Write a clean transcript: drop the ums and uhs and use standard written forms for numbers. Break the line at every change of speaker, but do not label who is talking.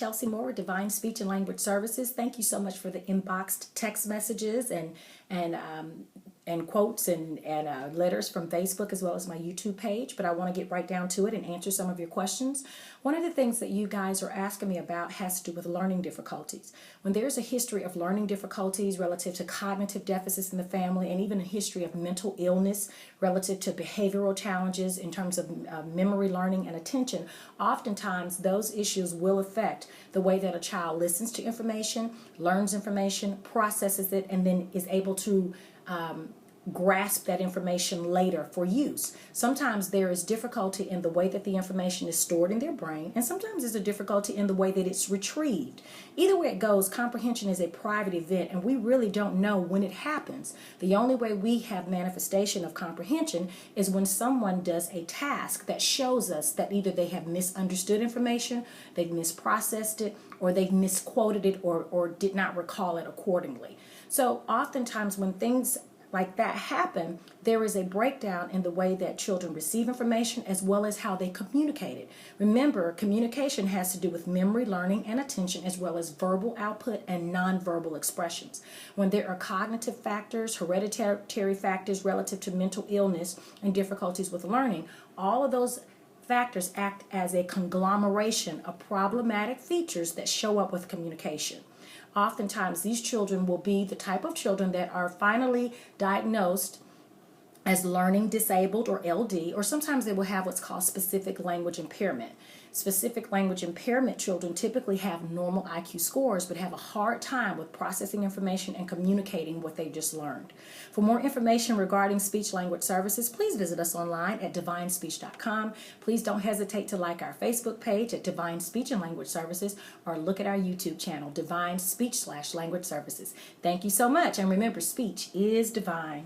Chelsea Moore with Divine Speech and Language Services. Thank you so much for the inboxed text messages and quotes and letters from Facebook as well as my YouTube page. But I want to get right down to it and answer some of your questions. One of the things that you guys are asking me about has to do with learning difficulties. When there's a history of learning difficulties relative to cognitive deficits in the family, and even a history of mental illness relative to behavioral challenges in terms of memory, learning, and attention, oftentimes those issues will affect the way that a child listens to information, learns information, processes it, and then is able to grasp that information later for use. Sometimes there is difficulty in the way that the information is stored in their brain, and sometimes there's a difficulty in the way that it's retrieved. Either way it goes, comprehension is a private event, and we really don't know when it happens. The only way we have manifestation of comprehension is when someone does a task that shows us that either they have misunderstood information, they've misprocessed it, or they've misquoted it, or did not recall it accordingly. So oftentimes when things like that happen, there is a breakdown in the way that children receive information as well as how they communicate it. Remember, communication has to do with memory, learning, and attention, as well as verbal output and nonverbal expressions. When there are cognitive factors, hereditary factors relative to mental illness and difficulties with learning, all of those factors act as a conglomeration of problematic features that show up with communication. Oftentimes, these children will be the type of children that are finally diagnosed as learning disabled or LD, or sometimes they will have what's called specific language impairment. Specific language impairment children typically have normal IQ scores but have a hard time with processing information and communicating what they just learned. For more information regarding speech language services, please visit us online at divinespeech.com. Please don't hesitate to like our Facebook page at Divine Speech and Language Services, or look at our YouTube channel, Divine Speech / Language Services. Thank you so much, and remember, speech is divine.